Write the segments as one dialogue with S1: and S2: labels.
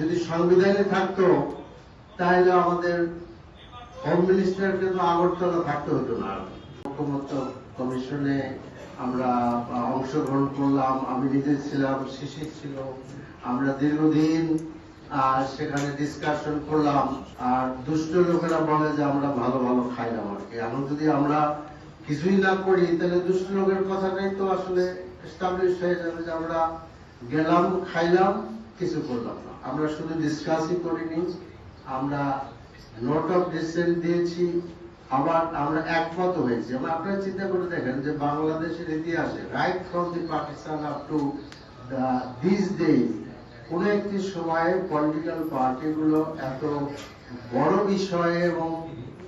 S1: যদি সংবিধানে থাকতো তাহলে আমাদের হোম মিনিস্টারকে তো আগরতলা থাকতে হতো না। ঐক্যমত্য কমিশনে আমরা অংশগ্রহণ করলাম, আমি নিজে ছিলাম, শিশির ছিল, আমরা দীর্ঘদিন সেখানে ডিসকাশন করলাম। আর দুষ্ট লোকেরা বলে যে আমরা ভালো ভালো খাইলাম আর কি। এখন যদি আমরা কিছুই না করি তাহলে দুষ্ট লোকের কথাটাই তো আসলে এস্টাবলিশ হয়ে যাবে যে আমরা গেলাম, খাইলাম, কিছু করলাম না। আমরা শুধু ডিসকাসই করিনি, আমরা নোট অফ ডিসেন্ট দিয়েছি, আবার আমরা একমত হয়েছি। আপনারা চিন্তা করে দেখেন যে বাংলাদেশের ইতিহাসে right from the Pakistan up to this days কোন একটি সময়ে পলিটিক্যাল পার্টিগুলো এত বড় বিষয়ে এবং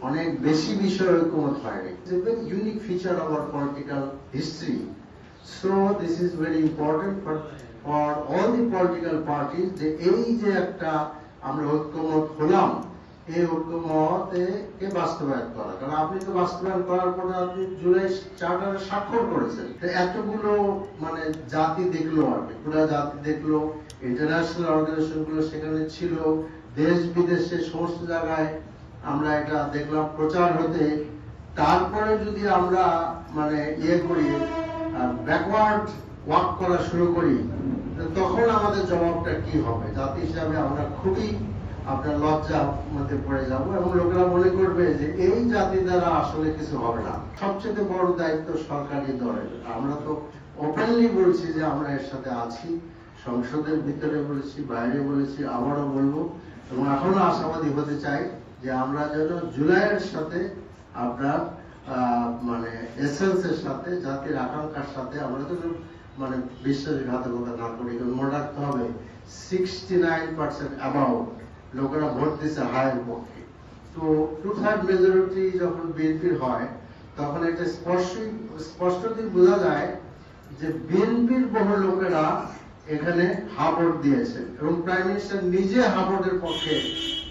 S1: অনেক বেশি বিষয়ে ঐক্যমত হয়নি। It's a very unique feature of our political history. So this is very important for all the political parties যে এই যে একটা আমরা ঐক্যমত হলাম, এই ঐক্যমতে কে বাস্তবায়ন করা। কারণ আপনি তো বাস্তবায়ন করার পরে আপনি জুলাই চার্টারে স্বাক্ষর করেছেন। এতগুলো মানে জাতি দেখলো আর কি, পুরা জাতি দেখলো, ইন্টারন্যাশনাল অর্গানাইজেশন গুলো সেখানে ছিল, দেশ বিদেশে সমস্ত জায়গায় আমরা এটা দেখলাম প্রচার হতে। তারপরে যদি আমরা মানে করি, ব্যাকওয়ার্ড ওয়াক করা শুরু করি, তখন আমাদের জবাবটা কি হবে? জাতি হিসাবে আমরা খুবই আপনার লজ্জার মধ্যে পড়ে যাব এবং লোকেরা মনে করবে যে এই জাতি দ্বারা আসলে কিছু হবে না। সবচেয়ে বড় দায়িত্ব সরকারি দলের। আমরা তো ওপেনলি বলছি যে আমরা এর সাথে আছি, সংসদের ভিতরে বলেছি, বাইরে বলেছি, আবারও বলবো এবং এখনো আশাবাদী হতে চাই যে আমরা যেন জুলাইয়ের সাথে আপনার মানে এসেন্সের সাথে, জাতির আকাঙ্ক্ষার সাথে আমরা তো মানে বিশ্বাসঘাতকতা না করি। মনে রাখতে হবে 69% অ্যাবাউট লোকেরা ভোট দিচ্ছে হায়ের পক্ষে। তো 2/3 মেজরিটি যখন বিএনপির হয় তখন এটা স্পষ্টতই বোঝা যায় যে বিএনপির বহু লোকেরা এখানে ভোট দিয়েছেন এবং প্রাইম মিনিস্টার নিজে ভোটের পক্ষে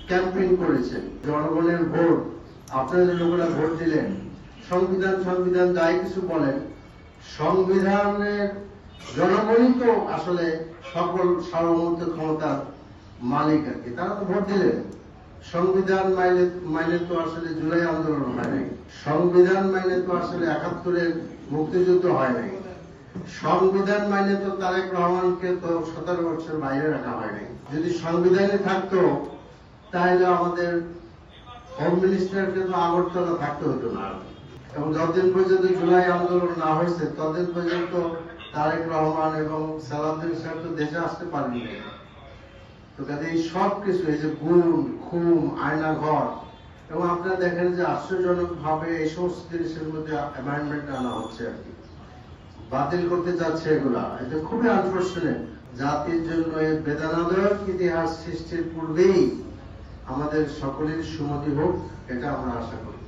S1: ক্যাম্পেইন করেছেন। জনগণের ভোট, আপনাদের লোকেরা ভোট দিলেন। সংবিধান যাই কিছু বলেন, সংবিধানের জনগণই তো আসলে সকল সার্বভৌমত্ব ক্ষমতার মালিক আর কি। তারা তো ভোট দিলেন। সংবিধান মাইনে তো আসলে জুলাই আন্দোলন হয় নাই, সংবিধান মাইনে তো আসলে 71-এর মুক্তিযুদ্ধ হয় নাই, সংবিধান মাইনে তো তারেক রহমানকে তো 17 বছর বাইরে রাখা হয় নাই। যদি সংবিধানে থাকতো তাহলে আমাদের হোম মিনিস্টারকে তো আগরতলা থাকতে হতো না। এবং যতদিন পর্যন্ত জুলাই আন্দোলন না হয়েছে ততদিন পর্যন্ত তারেক রহমান এবং সালাউদ্দিন সাহেব তো দেশে আসতে পারেনি। তো কাজে এই সব কিছু, এই যে গুম, খুন, আয়না ঘর, এবং আপনারা দেখেন যে আশ্চর্যজনক ভাবে এই সমস্ত জিনিসের মধ্যে অ্যামেন্ডমেন্ট আনা হচ্ছে আর কি, বাতিল করতে যাচ্ছে এগুলা। এটা খুবই আনফরচুনেট। জাতির জন্য এই বেদনাদায়ক ইতিহাস সৃষ্টির পূর্বেই আমাদের সকলের সুমতি হোক, এটা আমরা আশা করি।